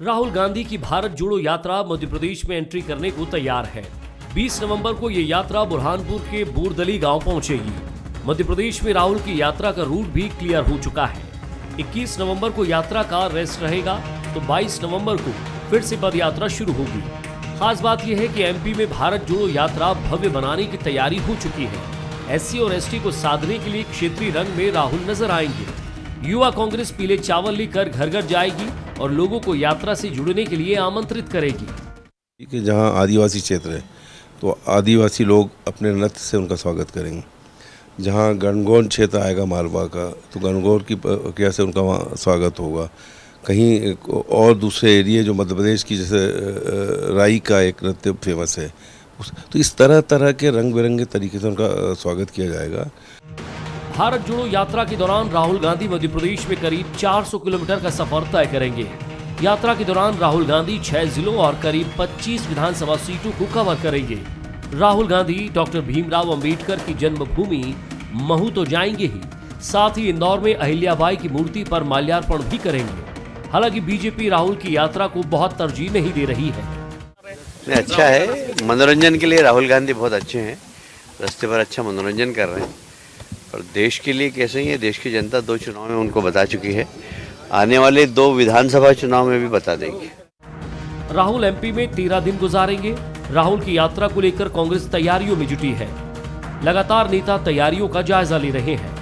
राहुल गांधी की भारत जोड़ो यात्रा मध्य प्रदेश में एंट्री करने को तैयार है। 20 नवंबर को ये यात्रा बुरहानपुर के बोरदली गांव पहुंचेगी। मध्य प्रदेश में राहुल की यात्रा का रूट भी क्लियर हो चुका है। 21 नवंबर को यात्रा का रेस्ट रहेगा तो 22 नवंबर को फिर से पद यात्रा शुरू होगी। खास बात यह है कि एमपी में भारत जोड़ो यात्रा भव्य बनाने की तैयारी हो चुकी है। एससी और एसटी को साधने के लिए क्षेत्रीय रंग में राहुल नजर आएंगे। युवा कांग्रेस पीले चावल लेकर घर घर जाएगी और लोगों को यात्रा से जुड़ने के लिए आमंत्रित करेगी। कि जहां आदिवासी क्षेत्र है तो आदिवासी लोग अपने नृत्य से उनका स्वागत करेंगे। जहां गणगौर क्षेत्र आएगा मालवा का तो गणगौर की प्रक्रिया से उनका वहाँ स्वागत होगा। कहीं और दूसरे एरिया जो मध्य प्रदेश की जैसे राई का एक नृत्य फेमस है तो इस तरह तरह के रंग बिरंगे तरीके से उनका स्वागत किया जाएगा। भारत जोड़ो यात्रा के दौरान राहुल गांधी मध्य प्रदेश में करीब 400 किलोमीटर का सफर तय करेंगे। यात्रा के दौरान राहुल गांधी 6 जिलों और करीब 25 विधानसभा सीटों को कवर करेंगे। राहुल गांधी डॉक्टर भीमराव अंबेडकर की जन्मभूमि महू तो जाएंगे ही, साथ ही इंदौर में अहिल्याबाई की मूर्ति पर माल्यार्पण भी करेंगे। हालांकि बीजेपी राहुल की यात्रा को बहुत तरजीह नहीं दे रही है। अच्छा है, मनोरंजन के लिए राहुल गांधी बहुत अच्छे हैं, रास्ते पर अच्छा मनोरंजन कर रहे हैं और देश के लिए कैसे ही है। देश की जनता 2 चुनाव में उनको बता चुकी है, आने वाले 2 विधानसभा चुनाव में भी बता देंगे। राहुल एमपी में 13 दिन गुजारेंगे। राहुल की यात्रा को लेकर कांग्रेस तैयारियों में जुटी है। लगातार नेता तैयारियों का जायजा ले रहे हैं।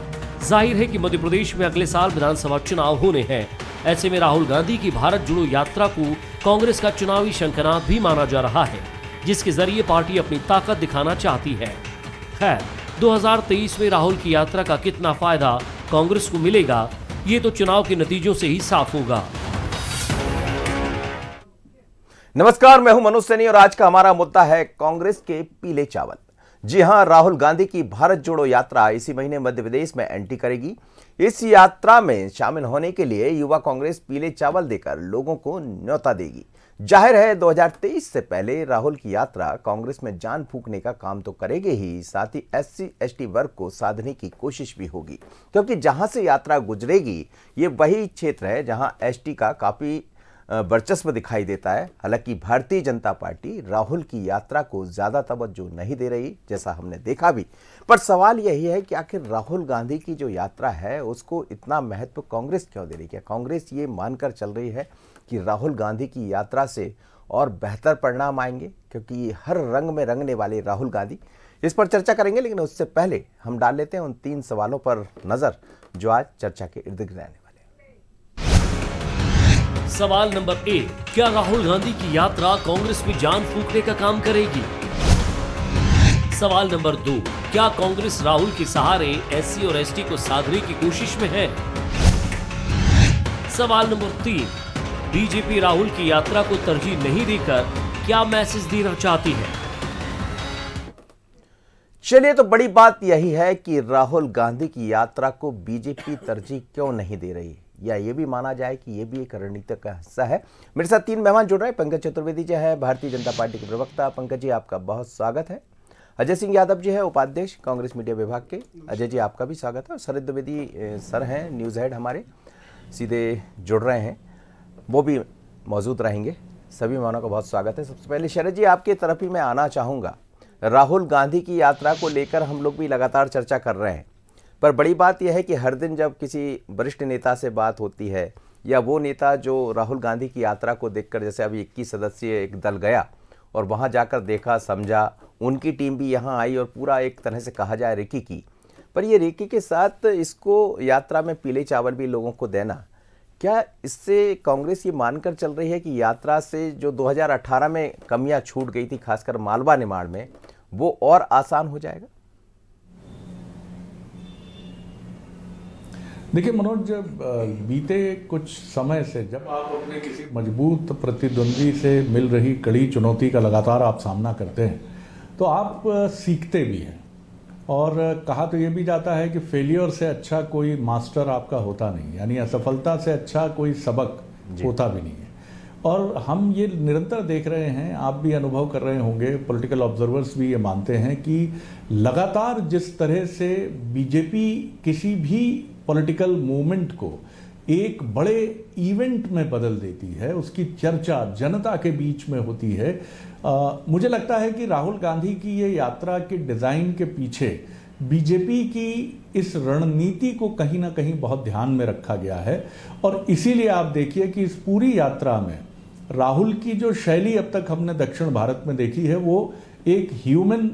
जाहिर है कि मध्य प्रदेश में अगले साल विधानसभा चुनाव होने हैं। ऐसे में राहुल गांधी की भारत जोड़ो यात्रा को कांग्रेस का चुनावी शंखनाद भी माना जा रहा है, जिसके जरिए पार्टी अपनी ताकत दिखाना चाहती है। खैर, 2023 में राहुल की यात्रा का कितना फायदा कांग्रेस को मिलेगा, ये तो चुनाव के नतीजों से ही साफ होगा। नमस्कार, मैं हूं मनोज सैनी और आज का हमारा मुद्दा है कांग्रेस के पीले चावल। जी हां, राहुल गांधी की भारत जोड़ो यात्रा इसी महीने मध्य प्रदेश में एंट्री करेगी। इस यात्रा में शामिल होने के लिए युवा कांग्रेस पीले चावल देकर लोगों को न्योता देगी। जाहिर है 2023 से पहले राहुल की यात्रा कांग्रेस में जान फूंकने का काम तो करेगी ही, साथ ही एससी एसटी वर्ग को साधने की कोशिश भी होगी, क्योंकि जहां से यात्रा गुजरेगी ये वही क्षेत्र है जहां एसटी का काफी वर्चस्व दिखाई देता है। हालांकि भारतीय जनता पार्टी राहुल की यात्रा को ज्यादा तवज्जो नहीं दे रही, जैसा हमने देखा भी। पर सवाल यही है कि आखिर राहुल गांधी की जो यात्रा है उसको इतना महत्व कांग्रेस क्यों दे रही है। कांग्रेस ये मानकर चल रही है कि राहुल गांधी की यात्रा से और बेहतर परिणाम आएंगे, क्योंकि हर रंग में रंगने वाले राहुल गांधी। इस पर चर्चा करेंगे, लेकिन उससे पहले हम डाल लेते हैं उन 3 सवालों पर नजर जो आज चर्चा के इर्द गिर्द रहने वाले। सवाल नंबर 1, क्या राहुल गांधी की यात्रा कांग्रेस में जान फूंकने का काम करेगी? सवाल नंबर 2, क्या कांग्रेस राहुल के सहारे एससी और एसटी को साधने की कोशिश में है? सवाल नंबर 3, बीजेपी राहुल की यात्रा को तरजीह नहीं देकर क्या मैसेज देना चाहती है? चलिए, तो बड़ी बात यही है कि राहुल गांधी की यात्रा को बीजेपी तरजीह क्यों नहीं दे रही, या ये भी माना जाए कि ये भी एक रणनीति का हिस्सा है। मेरे साथ 3 मेहमान जुड़ रहे हैं। पंकज चतुर्वेदी जी है, भारतीय जनता पार्टी के प्रवक्ता। पंकज जी, आपका बहुत स्वागत है। अजय सिंह यादव जी है, उपाध्यक्ष कांग्रेस मीडिया विभाग के। अजय जी, आपका भी स्वागत है। और शरद द्विवेदी सर हैं, न्यूज़ हेड हमारे, सीधे जुड़ रहे हैं, वो भी मौजूद रहेंगे। सभी मेहमानों का बहुत स्वागत है। सबसे पहले शरद जी, आपकी तरफ ही मैं आना चाहूँगा। राहुल गांधी की यात्रा को लेकर हम लोग भी लगातार चर्चा कर रहे हैं, पर बड़ी बात यह है कि हर दिन जब किसी वरिष्ठ नेता से बात होती है, या वो नेता जो राहुल गांधी की यात्रा को देखकर, जैसे अभी 21 सदस्यीय एक दल गया और वहां जाकर देखा समझा, उनकी टीम भी यहां आई और पूरा एक तरह से कहा जाए रेकी की, पर ये रेकी के साथ इसको यात्रा में पीले चावल भी लोगों को देना, क्या इससे कांग्रेस ये मानकर चल रही है कि यात्रा से जो 2018 में कमियां छूट गई थी, खासकर मालवा निमाड़ में, वो और आसान हो जाएगा? देखिए मनोज, बीते कुछ समय से जब आप अपने किसी मजबूत प्रतिद्वंदी से मिल रही कड़ी चुनौती का लगातार आप सामना करते हैं तो आप सीखते भी हैं। और कहा तो ये भी जाता है कि फेलियर से अच्छा कोई मास्टर आपका होता नहीं, यानी असफलता से अच्छा कोई सबक होता भी नहीं है। और हम ये निरंतर देख रहे हैं, आप भी अनुभव कर रहे होंगे, पॉलिटिकल ऑब्जर्वर्स भी ये मानते हैं कि लगातार जिस तरह से बीजेपी किसी भी पॉलिटिकल मूवमेंट को एक बड़े इवेंट में बदल देती है, उसकी चर्चा जनता के बीच में होती है। मुझे लगता है कि राहुल गांधी की ये यात्रा के डिजाइन के पीछे बीजेपी की इस रणनीति को कहीं ना कहीं बहुत ध्यान में रखा गया है, और इसीलिए आप देखिए कि इस पूरी यात्रा में राहुल की जो शैली अब तक हमने दक्षिण भारत में देखी है वो एक ह्यूमन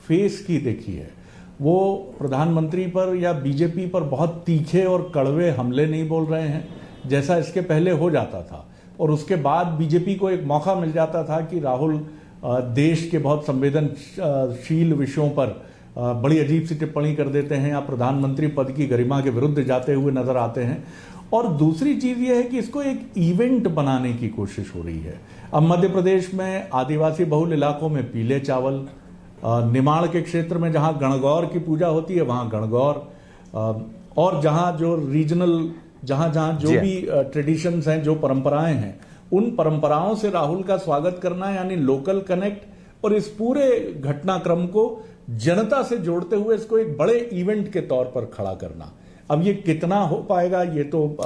फेस की देखी है। वो प्रधानमंत्री पर या बीजेपी पर बहुत तीखे और कड़वे हमले नहीं बोल रहे हैं जैसा इसके पहले हो जाता था, और उसके बाद बीजेपी को एक मौका मिल जाता था कि राहुल देश के बहुत संवेदनशील विषयों पर बड़ी अजीब सी टिप्पणी कर देते हैं या प्रधानमंत्री पद की गरिमा के विरुद्ध जाते हुए नजर आते हैं। और दूसरी चीज यह है कि इसको एक इवेंट बनाने की कोशिश हो रही है। अब मध्य प्रदेश में आदिवासी बहुल इलाकों में पीले चावल, निमाड़ के क्षेत्र में जहां गणगौर की पूजा होती है वहां गणगौर, और जहां जो रीजनल जहां जहां जो भी ट्रेडिशंस हैं, जो परंपराएं हैं, उन परंपराओं से राहुल का स्वागत करना, यानी लोकल कनेक्ट, और इस पूरे घटनाक्रम को जनता से जोड़ते हुए इसको एक बड़े इवेंट के तौर पर खड़ा करना। अब ये कितना हो पाएगा ये तो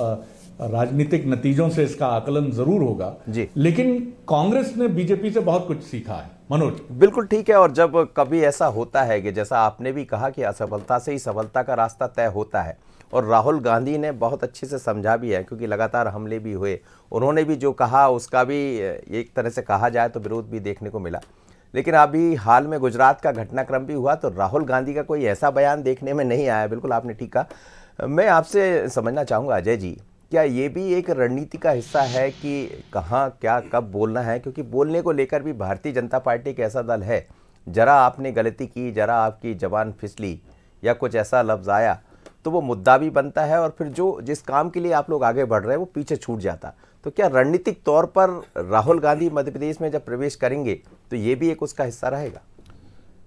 राजनीतिक नतीजों से इसका आकलन जरूर होगा जी। लेकिन कांग्रेस ने बीजेपी से बहुत कुछ सीखा है। मनोज, बिल्कुल ठीक है। और जब कभी ऐसा होता है कि जैसा आपने भी कहा कि असफलता से ही सफलता का रास्ता तय होता है, और राहुल गांधी ने बहुत अच्छे से समझा भी है, क्योंकि लगातार हमले भी हुए, उन्होंने भी जो कहा उसका भी एक तरह से कहा जाए तो विरोध भी देखने को मिला। लेकिन अभी हाल में गुजरात का घटनाक्रम भी हुआ तो राहुल गांधी का कोई ऐसा बयान देखने में नहीं आया। बिल्कुल आपने ठीक कहा। मैं आपसे समझना चाहूँगा अजय जी, क्या ये भी एक रणनीति का हिस्सा है कि कहाँ क्या कब बोलना है? क्योंकि बोलने को लेकर भी भारतीय जनता पार्टी एक ऐसा दल है, जरा आपने गलती की, जरा आपकी जबान फिसली या कुछ ऐसा लफ्ज़ आया तो वो मुद्दा भी बनता है, और फिर जो जिस काम के लिए आप लोग आगे बढ़ रहे हैं वो पीछे छूट जाता। तो क्या रणनीतिक तौर पर राहुल गांधी मध्य प्रदेश में जब प्रवेश करेंगे तो ये भी एक उसका हिस्सा रहेगा?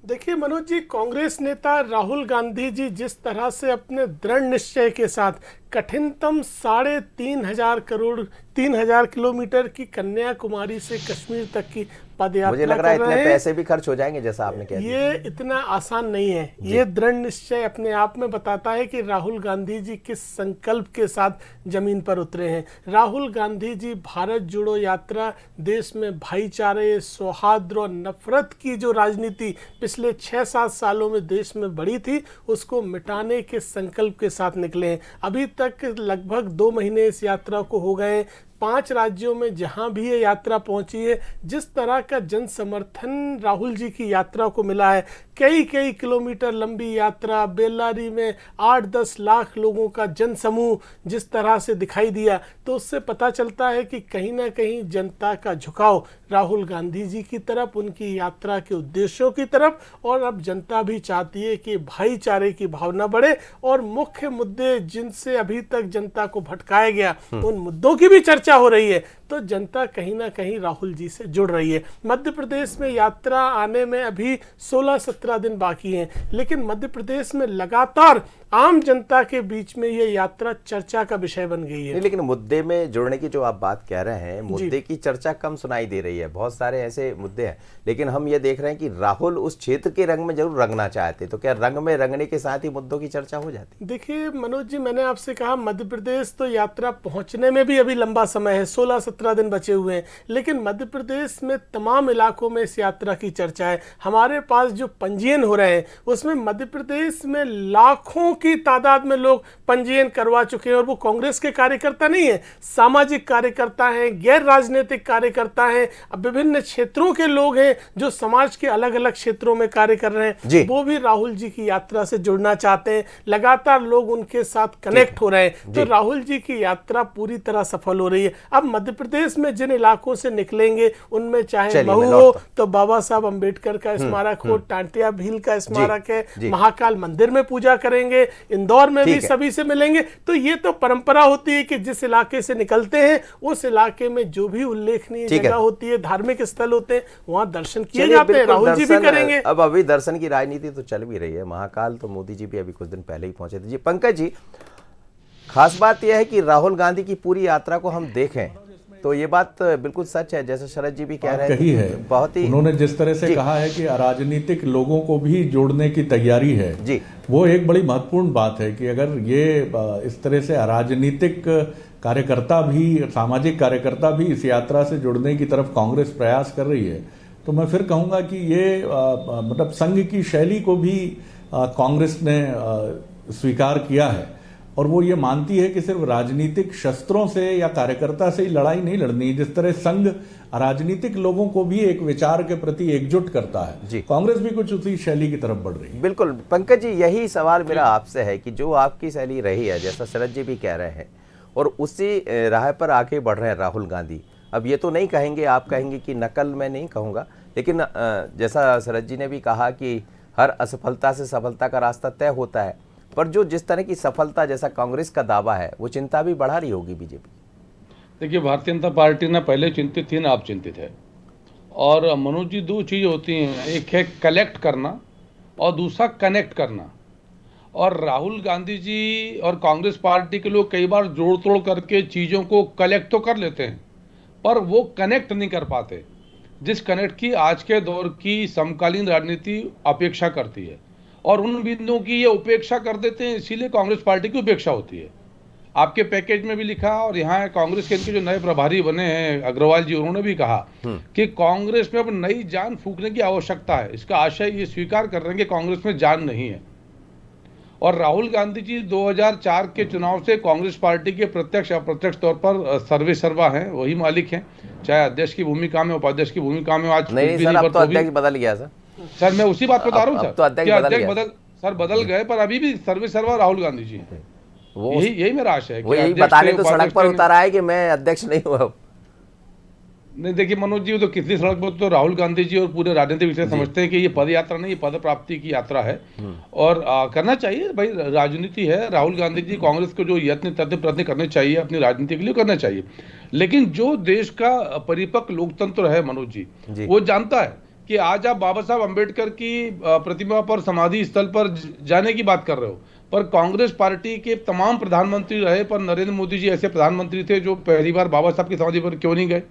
देखिए मनोज जी, कांग्रेस नेता राहुल गांधी जी जिस तरह से अपने दृढ़ निश्चय के साथ कठिनतम 3,500 किलोमीटर की कन्याकुमारी से कश्मीर तक की पदयात्रा मुझे लग रहा है कर इतने रहे हैं, पैसे भी खर्च हो जाएंगे जैसा आपने कहा। ये इतना आसान नहीं है। ये दृढ़ निश्चय अपने आप में बताता है कि राहुल गांधी जी किस संकल्प के साथ जमीन पर उतरे हैं। राहुल गांधी जी भारत जोड़ो यात्रा, देश में भाईचारे, सौहार्द और नफरत की जो राजनीति पिछले 6-7 सालों में देश में बढ़ी थी, उसको मिटाने के संकल्प के साथ निकले हैं। अभी तक लगभग 2 महीने इस यात्रा को हो गए। 5 राज्यों में जहां भी ये यात्रा पहुंची है, जिस तरह का जन समर्थन राहुल जी की यात्रा को मिला है, कई किलोमीटर लंबी यात्रा, बेल्लारी में 8-10 लाख लोगों का जन समूह जिस तरह से दिखाई दिया, तो उससे पता चलता है कि कहीं ना कहीं जनता का झुकाव राहुल गांधी जी की तरफ, उनकी यात्रा के उद्देश्यों की तरफ, और अब जनता भी चाहती है कि भाईचारे की भावना बढ़े और मुख्य मुद्दे जिनसे अभी तक जनता को भटकाया गया उन मुद्दों की भी चर्चा हो रही है। तो जनता कहीं ना कहीं राहुल जी से जुड़ रही है। मध्य प्रदेश में यात्रा आने में अभी 16-17 दिन बाकी हैं, लेकिन मध्य प्रदेश में लगातार आम जनता के बीच में ये यात्रा चर्चा का विषय बन गई है। लेकिन मुद्दे में जुड़ने की जो आप बात कह रहे हैं, मुद्दे की चर्चा कम सुनाई दे रही है। बहुत सारे ऐसे मुद्दे हैं, लेकिन हम ये देख रहे हैं कि राहुल उस क्षेत्र के रंग में जरूर रंगना चाहते, तो क्या रंग में रंगने के साथ ही मुद्दों की चर्चा हो जाती? देखिए मनोज जी, मैंने आपसे कहा मध्य प्रदेश तो यात्रा पहुंचने में भी अभी लंबा समय है, 16-17 दिन बचे हुए हैं, लेकिन मध्य प्रदेश में तमाम इलाकों में इस यात्रा की चर्चा है। हमारे पास जो पंजीयन हो रहे हैं उसमें मध्य प्रदेश में लाखों की तादाद में लोग पंजीयन करवा चुके हैं, और वो कांग्रेस के कार्यकर्ता नहीं है, सामाजिक कार्यकर्ता हैं, गैर राजनीतिक कार्यकर्ता हैं, अब विभिन्न क्षेत्रों के लोग हैं जो समाज के अलग अलग क्षेत्रों में कार्य कर रहे हैं, वो भी राहुल जी की यात्रा से जुड़ना चाहते हैं। लगातार लोग उनके साथ कनेक्ट हो रहे हैं, तो राहुल जी की यात्रा पूरी तरह सफल हो रही है। अब मध्य प्रदेश में जिन इलाकों से निकलेंगे उनमें चाहे महू हो तो बाबा साहब अंबेडकर का स्मारक हो, टांटिया भील का स्मारक है, महाकाल मंदिर में पूजा करेंगे, इंदौर में भी सभी से मिलेंगे। तो ये तो परंपरा होती है कि जिस इलाके से निकलते हैं उस इलाके में जो भी उल्लेखनीय जगह होती है, धार्मिक स्थल होते हैं, वहां दर्शन किए जाते हैं। राहुल जी भी करेंगे। अब अभी दर्शन की राजनीति तो चल भी रही है। महाकाल तो मोदी जी भी अभी कुछ दिन पहले ही पहुंचे थे। जी पंकज जी, खास बात यह है कि राहुल गांधी की पूरी यात्रा को हम देखें तो ये बात बिल्कुल सच है, जैसे शरद जी भी कह रहे हैं, बहुत ही उन्होंने जिस तरह से कहा है कि अराजनीतिक लोगों को भी जोड़ने की तैयारी है जी, वो एक बड़ी महत्वपूर्ण बात है कि अगर ये इस तरह से अराजनीतिक कार्यकर्ता भी, सामाजिक कार्यकर्ता भी इस यात्रा से जुड़ने की तरफ कांग्रेस प्रयास कर रही है, तो मैं फिर कहूंगा कि ये मतलब संघ की शैली को भी कांग्रेस ने स्वीकार किया है और वो ये मानती है कि सिर्फ राजनीतिक शस्त्रों से या कार्यकर्ता से ही लड़ाई नहीं लड़नी। जिस तरह संघ राजनीतिक लोगों को भी एक विचार के प्रति एकजुट करता है, कांग्रेस भी कुछ उसी शैली की तरफ बढ़ रही है। बिल्कुल पंकज जी, यही सवाल मेरा आपसे है कि जो आपकी शैली रही है, जैसा शरद जी भी कह रहे हैं, और उसी राह पर आगे बढ़ रहे हैं राहुल गांधी। अब ये तो नहीं कहेंगे, आप कहेंगे कि नकल मैं नहीं कहूँगा, लेकिन जैसा शरद जी ने भी कहा कि हर असफलता से सफलता का रास्ता तय होता है, पर जो जिस तरह की सफलता जैसा कांग्रेस का दावा है, वो चिंता भी बढ़ा रही होगी बीजेपी। देखिए, भारतीय जनता पार्टी ना पहले चिंतित थी ना आप चिंतित है। और मनोज जी, दो चीज़ होती हैं, एक है कलेक्ट करना और दूसरा कनेक्ट करना। और राहुल गांधी जी और कांग्रेस पार्टी के लोग कई बार जोड़ तोड़ करके चीज़ों को कलेक्ट तो कर लेते हैं, पर वो कनेक्ट नहीं कर पाते, जिस कनेक्ट की आज के दौर की समकालीन राजनीति अपेक्षा करती है। और उन बिंदुओं की ये उपेक्षा कर देते हैं, इसीलिए कांग्रेस पार्टी की उपेक्षा होती है। आपके पैकेज में भी लिखा, और यहाँ कांग्रेस के इनके जो नए प्रभारी बने हैं अग्रवाल जी, उन्होंने भी कहा कि कांग्रेस में अब नई जान फूंकने की आवश्यकता है। इसका आशय ये स्वीकार कर रहे हैं कि कांग्रेस में जान नहीं है। और राहुल गांधी जी 2004 के चुनाव से कांग्रेस पार्टी के प्रत्यक्ष अप्रत्यक्ष तौर पर सर्वे सर्वा हैं, वही मालिक हैं, चाहे अध्यक्ष की भूमिका में, उपाध्यक्ष की भूमिका में। आज नहीं सर, अब तो अध्यक्ष बदल गया सर। मैं उसी बात बता रहा हूँ सर, तो अध्यक्ष बदल गए, पर अभी भी सर्वे सर्वा राहुल गांधी जी हैं। यही मेरा आशय है। वो यही बताने तो सड़क पर उतर आए कि मैं अध्यक्ष नहीं हुआ। नहीं, देखिए मनोज जी, तो कितनी सड़क पर तो राहुल गांधी जी और पूरे राजनीतिक विषय समझते हैं कि ये पद यात्रा नहीं, ये पद प्राप्ति की यात्रा है। और करना चाहिए भाई, राजनीति है। राहुल गांधी जी कांग्रेस को जो यत्न प्रयत्न करने चाहिए अपनी राजनीति के लिए करना चाहिए, लेकिन जो देश का परिपक्व लोकतंत्र है मनोज जी, वो जानता है कि आज आप बाबा साहब अम्बेडकर की प्रतिमा पर, समाधि स्थल पर जाने की बात कर रहे हो, पर कांग्रेस पार्टी के तमाम प्रधानमंत्री रहे, पर नरेंद्र मोदी जी ऐसे प्रधानमंत्री थे जो पहली बार बाबा साहब की समाधि पर क्यों नहीं गए।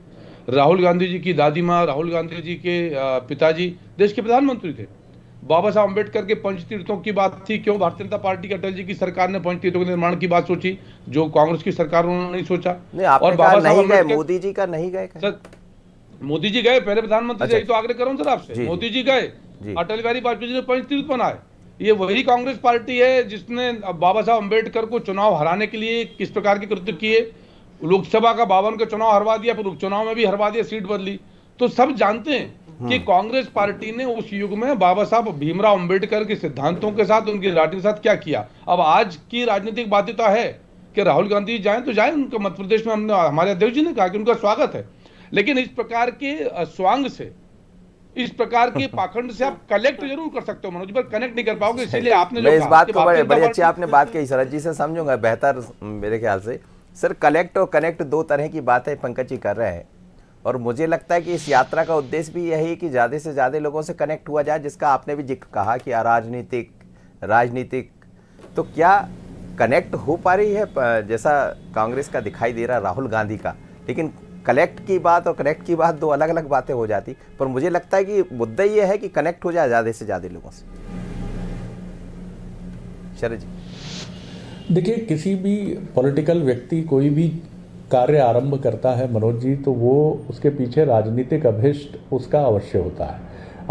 राहुल गांधी जी की दादी माँ, राहुल गांधी जी के पिताजी देश के प्रधानमंत्री थे। बाबा साहब अम्बेडकर के पंचतीर्थों की बात थी, क्यों भारतीय जनता पार्टी के अटल जी की सरकार ने पंचतीर्थों के निर्माण की बात सोची, जो कांग्रेस की सरकार उन्होंने नहीं सोचा। और बाबा साहब मोदी जी का नहीं गए सर? मोदी जी गए, पहले प्रधानमंत्री। यही तो आग्रह कर रहा हूं सर आपसे, मोदी जी गए, अटल बिहारी वाजपेयी जी ने पंचतीर्थ बनाए। ये वही कांग्रेस पार्टी है जिसने बाबा साहब अम्बेडकर को चुनाव हराने के लिए किस प्रकार के कृत्य किए। लोकसभा का 52 का चुनाव हरवा दिया, फिर उपचुनाव में भी हरवा दिया, सीट बदली। तो सब जानते हैं कि कांग्रेस पार्टी ने उस युग में बाबा साहब भीमराव अम्बेडकर के सिद्धांतों के साथ, उनकी राजनीति के साथ क्या किया। अब आज की राजनीतिक बाध्यता है कि राहुल गांधी जाएं तो जाएं, उनका मध्य प्रदेश में हमने, हमारे अध्यक्ष जी ने कहा कि उनका स्वागत है, लेकिन इस प्रकार के स्वांग से, इस प्रकार के पाखंड से आप कलेक्ट जरूर कर सकते हो मनोज, पर कनेक्ट नहीं कर पाओगे। इसीलिए आपने जो इस बात को बड़ी अच्छी आपने बात कही, शरद जी से समझूंगा बेहतर मेरे ख्याल से। सर, कलेक्ट और कनेक्ट दो तरह की बातें पंकज जी कर रहे हैं, और मुझे लगता है कि इस यात्रा का उद्देश्य भी यही है कि ज़्यादा से ज़्यादा लोगों से कनेक्ट हुआ जाए, जिसका आपने भी जिक्र कहा कि राजनीतिक। तो क्या कनेक्ट हो पा रही है जैसा कांग्रेस का दिखाई दे रहा राहुल गांधी का? लेकिन कलेक्ट की बात और कनेक्ट की बात दो अलग अलग बातें हो जाती, पर मुझे लगता है कि मुद्दा ये है कि कनेक्ट हो जाए ज़्यादा से ज़्यादा लोगों से। शरद जी, देखिए, किसी भी पॉलिटिकल व्यक्ति कोई भी कार्य आरंभ करता है मनोज जी, तो वो उसके पीछे राजनीतिक अभिष्ट उसका अवश्य होता है।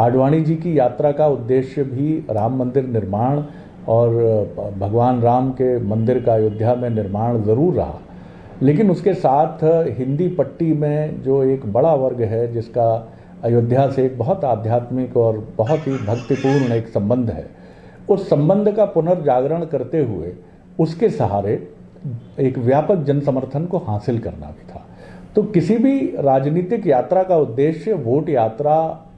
आडवाणी जी की यात्रा का उद्देश्य भी राम मंदिर निर्माण और भगवान राम के मंदिर का अयोध्या में निर्माण ज़रूर रहा, लेकिन उसके साथ हिंदी पट्टी में जो एक बड़ा वर्ग है जिसका अयोध्या से एक बहुत आध्यात्मिक और बहुत ही भक्तिपूर्ण एक संबंध है, उस संबंध का पुनर्जागरण करते हुए उसके सहारे एक व्यापक जन समर्थन को हासिल करना भी था। तो किसी भी राजनीतिक यात्रा का उद्देश्य वोट यात्रा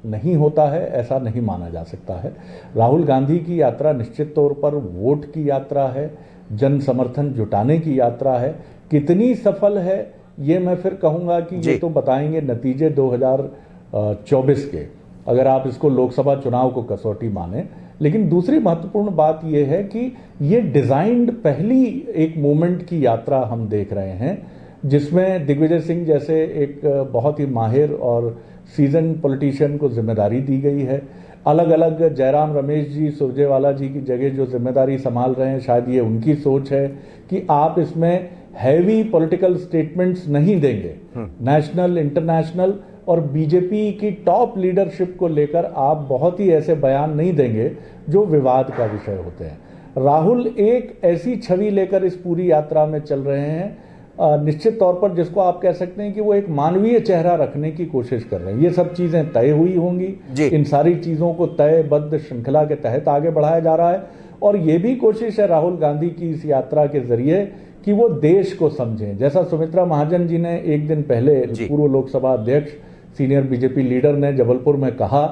नहीं होता है, ऐसा नहीं माना जा सकता है। राहुल गांधी की यात्रा निश्चित तौर पर वोट की यात्रा है, जन समर्थन जुटाने की यात्रा है। कितनी सफल है ये मैं फिर कहूँगा कि ये तो बताएंगे नतीजे 2024 के, अगर आप इसको लोकसभा चुनाव को कसौटी माने। लेकिन दूसरी महत्वपूर्ण बात यह है कि ये डिजाइन्ड पहली एक मूवमेंट की यात्रा हम देख रहे हैं, जिसमें दिग्विजय सिंह जैसे एक बहुत ही माहिर और सीजन पॉलिटिशियन को जिम्मेदारी दी गई है। अलग अलग जयराम रमेश जी, सुरजेवाला जी की जगह जो जिम्मेदारी संभाल रहे हैं, शायद ये उनकी सोच है कि आप इसमें हैवी पॉलिटिकल स्टेटमेंट्स नहीं देंगे, नेशनल इंटरनेशनल और बीजेपी की टॉप लीडरशिप को लेकर आप बहुत ही ऐसे बयान नहीं देंगे जो विवाद का विषय होते हैं। राहुल एक ऐसी छवि लेकर इस पूरी यात्रा में चल रहे हैं, निश्चित तौर पर जिसको आप कह सकते हैं कि वो एक मानवीय चेहरा रखने की कोशिश कर रहे हैं। ये सब चीजें तय हुई होंगी, इन सारी चीजों को तयबद्ध श्रृंखला के तहत आगे बढ़ाया जा रहा है और ये भी कोशिश है राहुल गांधी की इस यात्रा के जरिए कि वो देश को समझें। जैसा सुमित्रा महाजन जी ने एक दिन पहले, पूर्व लोकसभा अध्यक्ष सीनियर बीजेपी लीडर ने जबलपुर में कहा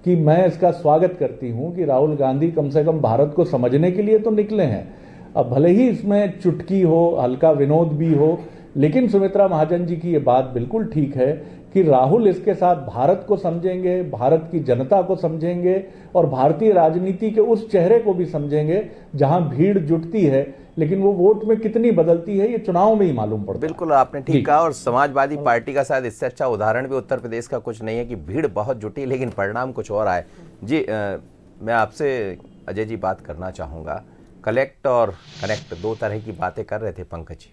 कि मैं इसका स्वागत करती हूं कि राहुल गांधी कम से कम भारत को समझने के लिए तो निकले हैं। अब भले ही इसमें चुटकी हो, हल्का विनोद भी हो, लेकिन सुमित्रा महाजन जी की ये बात बिल्कुल ठीक है कि राहुल इसके साथ भारत को समझेंगे, भारत की जनता को समझेंगे और भारतीय राजनीति के उस चेहरे को भी समझेंगे जहां भीड़ जुटती है, लेकिन वो वोट में कितनी बदलती है ये चुनाव में ही मालूम पड़ता है। बिल्कुल आपने ठीक कहा, और समाजवादी पार्टी का शायद इससे अच्छा उदाहरण भी उत्तर प्रदेश का कुछ नहीं है कि भीड़ बहुत जुटी लेकिन परिणाम कुछ और आए। जी मैं आपसे अजय जी बात करना चाहूँगा, कलेक्ट और कनेक्ट दो तरह की बातें कर रहे थे पंकज जी।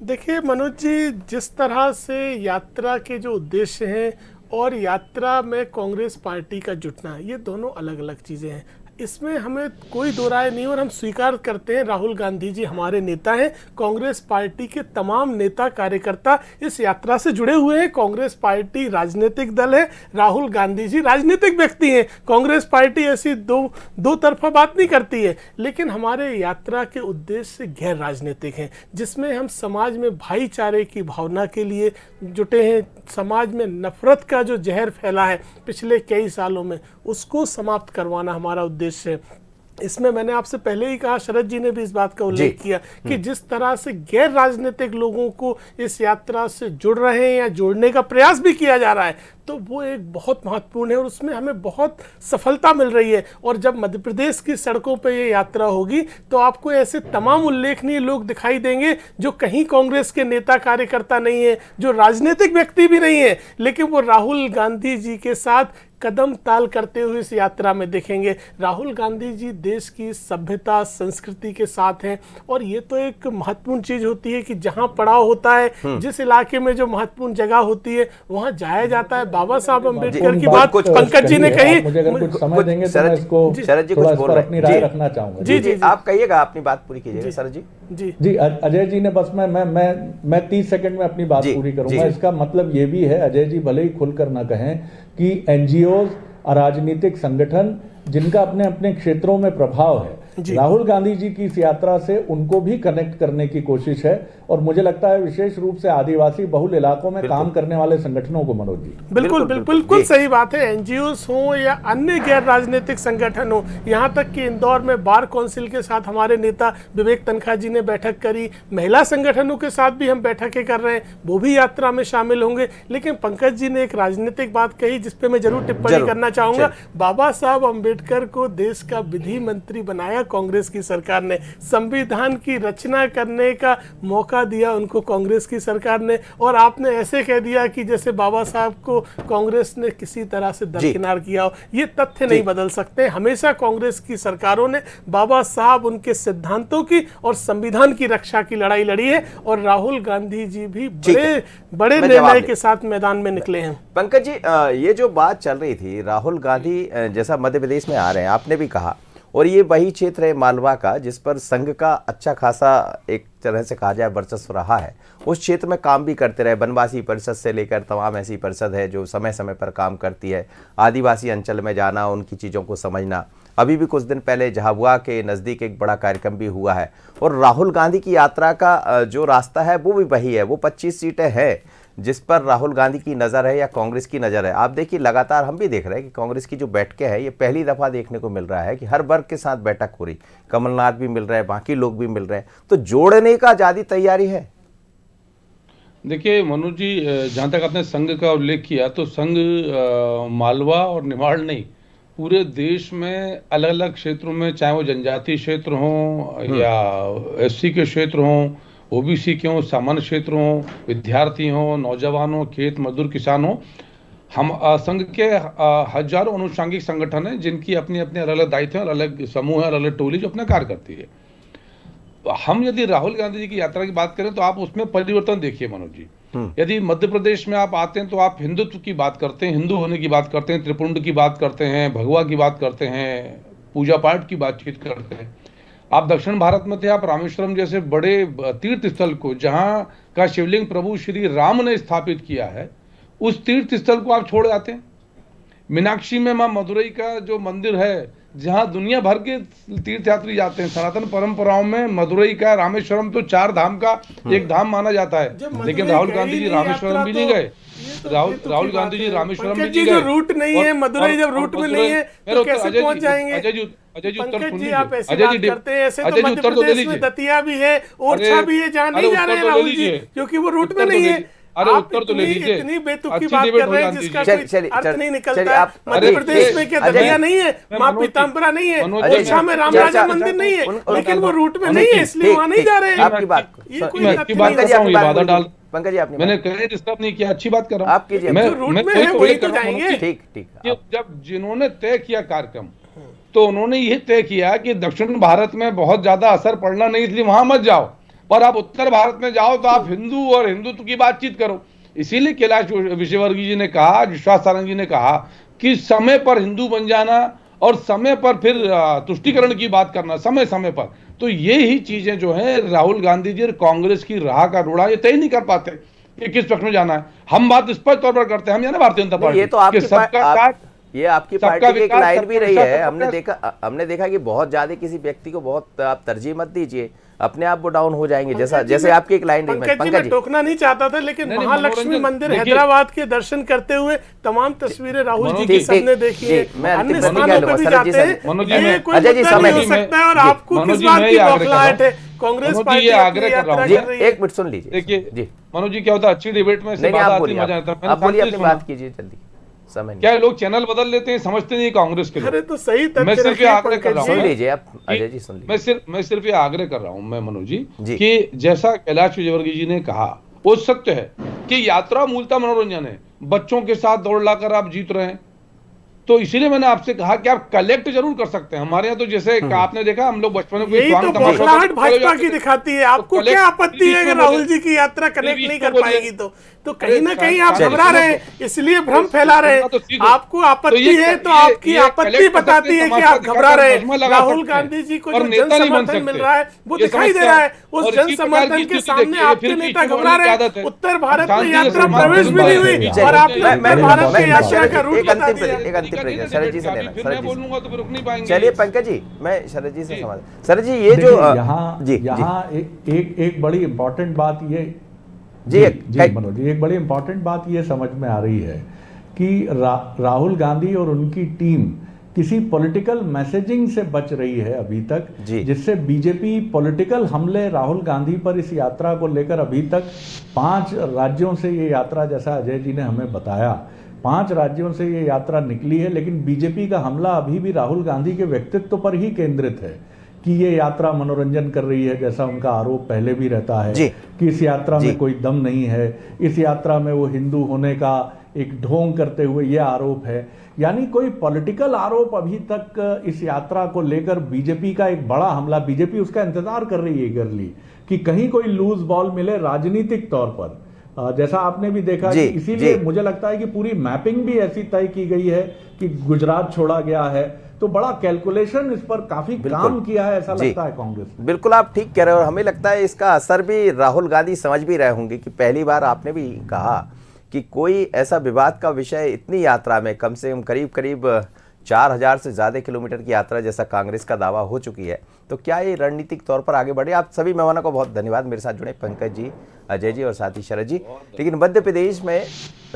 देखिए मनोज जी, जिस तरह से यात्रा के जो उद्देश्य हैं और यात्रा में कांग्रेस पार्टी का जुटना, ये दोनों अलग अलग चीज़ें हैं, इसमें हमें कोई दो राय नहीं और हम स्वीकार करते हैं राहुल गांधी जी हमारे नेता हैं। कांग्रेस पार्टी के तमाम नेता कार्यकर्ता इस यात्रा से जुड़े हुए हैं। कांग्रेस पार्टी राजनीतिक दल है, राहुल गांधी जी राजनीतिक व्यक्ति हैं। कांग्रेस पार्टी ऐसी दो तरफा बात नहीं करती है, लेकिन हमारे यात्रा के उद्देश्य गैर राजनीतिक हैं, जिसमें हम समाज में भाईचारे की भावना के लिए जुटे हैं। समाज में नफरत का जो जहर फैला है पिछले कई सालों में, उसको समाप्त करवाना हमारा उद्देश्य है। इसमें मैंने आपसे पहले ही कहा, शरद जी ने भी इस बात का उल्लेख किया कि जिस तरह से गैर राजनीतिक लोगों को इस यात्रा से जुड़ रहे हैं या जोड़ने का प्रयास भी किया जा रहा है, तो वो एक बहुत महत्वपूर्ण है और उसमें हमें बहुत सफलता मिल रही है। और जब मध्य प्रदेश की सड़कों पर ये यात्रा होगी तो आपको ऐसे तमाम उल्लेखनीय लोग दिखाई देंगे जो कहीं कांग्रेस के नेता कार्यकर्ता नहीं है, जो राजनीतिक व्यक्ति भी नहीं है, लेकिन वो राहुल गांधी जी के साथ कदम ताल करते हुए इस यात्रा में देखेंगे। राहुल गांधी जी देश की सभ्यता संस्कृति के साथ हैं और ये तो एक महत्वपूर्ण चीज होती है कि जहां पड़ाव होता है, जिस इलाके में जो महत्वपूर्ण जगह होती है वहां जाया जाता है। बाबा साहब अम्बेडकर की बात पंकज जी ने कही, मुझे अगर कुछ समय देंगे तो मैं इसको शरद जी कुछ बोल रहे हैं, अपनी राय रखना चाहूंगा। जी आप कहिएगा, अपनी बात पूरी कीजिएगा शरद जी। जी अजय जी ने बस मैं 30 सेकंड में अपनी बात पूरी करूंगा। इसका मतलब ये भी है, अजय जी भले ही खुलकर ना कहें, कि एनजीओ अराजनीतिक संगठन जिनका अपने अपने क्षेत्रों में प्रभाव है, राहुल गांधी जी की इस यात्रा से उनको भी कनेक्ट करने की कोशिश है और मुझे लगता है विशेष रूप से आदिवासी बहुल इलाकों में काम करने वाले संगठनों को। मनोज जी बिल्कुल सही बात है। एनजीओस हो या अन्य गैर राजनीतिक संगठन हो, यहाँ तक कि इंदौर में बार काउंसिल के साथ हमारे नेता विवेक तनखा जी ने बैठक करी, महिला संगठनों के साथ भी हम बैठकें कर रहे हैं, वो भी यात्रा में शामिल होंगे। लेकिन पंकज जी ने एक राजनीतिक बात कही जिसपे मैं जरूर टिप्पणी करना चाहूंगा। बाबा साहब अम्बेडकर को देश का विधि मंत्री बनाया कांग्रेस की सरकार ने, संविधान की रचना करने का मौका दिया उनको कांग्रेस की सरकार ने, और आपने ऐसे कह दिया कि जैसे बाबा साहब को कांग्रेस ने किसी तरह से दरकिनार किया हो। ये तथ्य नहीं बदल सकते। हमेशा कांग्रेस की सरकारों ने बाबा साहब, उनके सिद्धांतों की और संविधान की रक्षा की लड़ाई लड़ी है और राहुल गांधी जी भी बड़े निर्णय के साथ मैदान में निकले हैं। पंकज जी, ये जो बात चल रही थी, राहुल गांधी जैसा मध्य प्रदेश में आ रहे हैं, आपने भी कहा, और ये वही क्षेत्र है मालवा का जिस पर संघ का अच्छा खासा एक तरह से कहा जाए वर्चस्व रहा है। उस क्षेत्र में काम भी करते रहे, बनवासी परिषद से लेकर तमाम ऐसी परिषद है जो समय समय पर काम करती है। आदिवासी अंचल में जाना, उनकी चीज़ों को समझना। अभी भी कुछ दिन पहले झाबुआ के नज़दीक एक बड़ा कार्यक्रम भी हुआ है और राहुल गांधी की यात्रा का जो रास्ता है वो भी वही है। वो 25 सीटें हैं जिस पर राहुल गांधी की नज़र है या कांग्रेस की नज़र है। आप देखिए, लगातार हम भी देख रहे हैं कि कांग्रेस की जो बैठकें हैं ये पहली दफ़ा देखने को मिल रहा है कि हर वर्ग के साथ बैठक हो रही, कमलनाथ भी मिल रहे हैं, बाकी लोग भी मिल रहे हैं, तो जोड़ने का ज़्यादा तैयारी है। देखिए मनोज जी, जहाँ तक आपने संघ का उल्लेख किया, तो संघ मालवा और निमाड़ नहीं, पूरे देश में अलग अलग क्षेत्रों में, चाहे वो जनजातीय क्षेत्र हों या एससी के क्षेत्र हों, ओबीसी के हों, सामान्य क्षेत्र हों, विद्यार्थी हों, नौजवान हों, खेत मजदूर किसान हों, हम संघ के हजारों अनुषंगिक संगठन हैं जिनकी अपनी अपने अलग अलग दायित्व हैं, अलग समूह हैं, अलग अलग टोली जो अपना कार्य करती है। हम यदि राहुल गांधी जी की यात्रा की बात करें तो आप उसमें परिवर्तन देखिए मनोज जी। यदि मध्य प्रदेश में आप आते हैं तो आप हिंदुत्व की बात करते हैं, हिंदू होने की बात करते हैं, त्रिपुंड की बात करते हैं, भगवा की बात करते हैं, पूजा पाठ की बातचीत करते हैं। आप दक्षिण भारत में थे, आप रामेश्वरम जैसे बड़े तीर्थ स्थल को, जहां का शिवलिंग प्रभु श्री राम ने स्थापित किया है, उस तीर्थ स्थल को आप छोड़ जाते हैं। मीनाक्षी में मां मदुरई का जो मंदिर है, जहां दुनिया भर के तीर्थयात्री जाते हैं, सनातन परंपराओं में मदुरई का, रामेश्वरम तो 4 धाम का एक धाम माना जाता है। लेकिन राहुल गांधी जी रामेश्वरम भी नहीं गए। राहुल गांधी जी रामेश्वरम भी नहीं गए। रूट नहीं है, मदुरई जब रूट में नहीं है तो कैसे पहुंच जाएंगे? अजय जी उत्तर सुन लीजिए। आप ऐसी बात करते हैं, ऐसे तो मध्य प्रदेश में दतिया भी है, ओरछा भी है, जहाँ नहीं जा रहे हैं राहुल जी, क्योंकि वो रूट में नहीं है। अरे उत्तर तो ले लीजिए। इतनी बेतुकी बात कर रहे हैं जिसका कोई अर्थ नहीं निकलता है। मध्य अरे प्रदेश में क्या दतिया नहीं है, माँ पीताम्बरा नहीं है, ओरछा में रामराजा मंदिर नहीं है, लेकिन वो रूट में नहीं है, इसलिए वहाँ नहीं जा रहे हैं। आपकी बात पंकज जी आपने मैंने कहीं डिस्टर्ब नहीं किया, अच्छी बात कर रहा हूँ। आप कीजिए, मैं रूट में है वही तो जाएंगे। ठीक ठीक। जब जिन्होंने तय किया कार्यक्रम, तो उन्होंने ये तय किया कि दक्षिण भारत में बहुत ज्यादा असर पड़ना नहीं, इसलिए वहां मत जाओ, पर आप उत्तर भारत में जाओ तो आप हिंदू और हिंदुत्व की बातचीत करो। इसीलिए कैलाश विजयवर्गीय जी ने कहा, विश्वास सारंग जी ने कहा कि समय पर हिंदू बन जाना और समय पर फिर तुष्टीकरण की बात करना, समय समय पर। तो ये ही चीजें जो है राहुल गांधी जी और कांग्रेस की राह का रोड़ा ये तय नहीं कर पाते कि किस पक्ष में जाना है। हम बात स्पष्ट तौर पर करते हैं, हम ना भारतीय जनता पार्टी, ये तो आपकी ये आपकी पार्टी की एक विकास, लाइन भी रही सबका है। सबका हमने देखा कि बहुत ज्यादा किसी व्यक्ति को बहुत आप तरजीह मत दीजिए, अपने आप वो डाउन हो जाएंगे। जैसे आपकी एक लाइन रही। पंकज जी मैं टोकना नहीं चाहता था, लेकिन महालक्ष्मी मंदिर हैदराबाद के दर्शन करते हुए तमाम तस्वीरें राहुल जी की सबने देखी है, अन्य स्थानों पर भी जाते हैं। ये कोई मुद्दा नहीं हो सकता है। और आपको किस बात की बौखलाहट है? कांग्रेस पार्टी आग्रह कर रहा हूँ, एक मिनट सुन लीजिए। देखिए मनोज जी, क्या होता है अच्छी डिबेट में से बात आती है, मजा आता है। आप बोलिए, अपनी बात कीजिए जल्दी, समय क्या लोग चैनल बदल लेते हैं, समझते नहीं कांग्रेस के लोग। अरे तो सही मैं सिर्फ ये आग्रह कर रहा हूँ, सुन लीजिए आप अजय जी, सुन लीजिए। मैं सिर्फ ये आग्रह कर रहा हूँ मैं मनोज जी कि जैसा कैलाश विजयवर्गीय जी ने कहा वो सत्य है कि यात्रा मूलतः मनोरंजन है। बच्चों के साथ दौड़ लाकर आप जीत रहे हैं, तो इसीलिए मैंने आपसे कहा कि आप कलेक्ट जरूर कर सकते हैं। हमारे यहाँ तो जैसे आपने देखा, हम लोग बचपन में यही तो बौखलाहट भाजपा की दिखाती है। आपको क्या आपत्ति है कि राहुल जी की यात्रा कनेक्ट नहीं कर पाएगी? तो कहीं ना कहीं आप घबरा रहे हैं, इसलिए भ्रम फैला रहे हैं। आपको आपत्ति है तो आपकी आपत्ति बताती है कि आप घबरा रहे हैं। राहुल गांधी जी को जो जन समर्थन मिल रहा है वो दिखाई दे रहा है। उस जन समर्थन के सामने आपके नेता घबरा रहे हैं। उत्तर भारत में यात्रा प्रवेश भी नहीं हुई और आपने उत्तर भारत में यात्रा का रूट बता दिया। शरद जी से लेना, शरद जी बोलूंगा तो फिर रुक नहीं पाएंगे। चलिए पंकज जी, मैं शरद जी से समझ। शरद जी ये जो यहाँ एक बड़ी इंपॉर्टेंट बात ये जी मनोज जी, एक बड़ी इंपॉर्टेंट बात ये समझ में आ रही है कि राहुल गांधी और उनकी टीम किसी पॉलिटिकल मैसेजिंग से बच रही है अभी तक, जिससे बीजेपी पॉलिटिकल हमले राहुल गांधी पर इस यात्रा को लेकर अभी तक 5 राज्यों से ये यात्रा, जैसा अजय जी ने हमें बताया, 5 राज्यों से ये यात्रा निकली है, लेकिन बीजेपी का हमला अभी भी राहुल गांधी के व्यक्तित्व पर ही केंद्रित है कि ये यात्रा मनोरंजन कर रही है, जैसा उनका आरोप पहले भी रहता है कि इस यात्रा में कोई दम नहीं है, इस यात्रा में वो हिंदू होने का एक ढोंग करते हुए ये आरोप है। यानी कोई पॉलिटिकल आरोप अभी तक इस यात्रा को लेकर बीजेपी का एक बड़ा हमला, बीजेपी उसका इंतजार कर रही है ईगरली कि कहीं कोई लूज बॉल मिले राजनीतिक तौर पर, जैसा आपने भी देखा कि इसीलिए मुझे लगता है कि पूरी मैपिंग भी ऐसी तय की गई है कि गुजरात छोड़ा गया है, तो बड़ा कैलकुलेशन इस पर काफी काम किया है ऐसा लगता है कांग्रेस। बिल्कुल आप ठीक कह रहे हो और हमें लगता है इसका असर भी राहुल गांधी समझ भी रहे होंगे कि पहली बार आपने भी कहा कि कोई ऐसा विवाद का विषय इतनी यात्रा में, कम से कम करीब 4000 से ज्यादा किलोमीटर की यात्रा जैसा कांग्रेस का दावा हो चुकी है, तो क्या ये रणनीतिक तौर पर आगे बढ़े? आप सभी मेहमानों को बहुत धन्यवाद, मेरे साथ जुड़े पंकज जी, अजय जी और साथ ही शरद जी। लेकिन मध्य प्रदेश में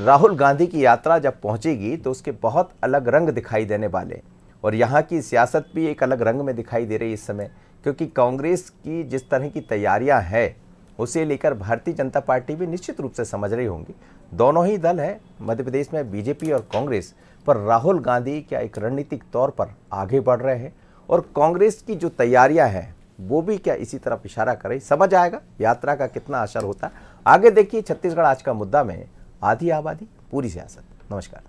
राहुल गांधी की यात्रा जब पहुंचेगी तो उसके बहुत अलग रंग दिखाई देने वाले, और यहाँ की सियासत भी एक अलग रंग में दिखाई दे रही है इस समय, क्योंकि कांग्रेस की जिस तरह की तैयारियां हैं उसे लेकर भारतीय जनता पार्टी भी निश्चित रूप से समझ रही होंगी। दोनों ही दल है मध्य प्रदेश में, बीजेपी और कांग्रेस, पर राहुल गांधी क्या एक रणनीतिक तौर पर आगे बढ़ रहे हैं और कांग्रेस की जो तैयारियां हैं वो भी क्या इसी तरफ इशारा कर रही? समझ आएगा यात्रा का कितना असर होता है। आगे देखिए छत्तीसगढ़ आज का मुद्दा में आधी आबादी पूरी सियासत। नमस्कार।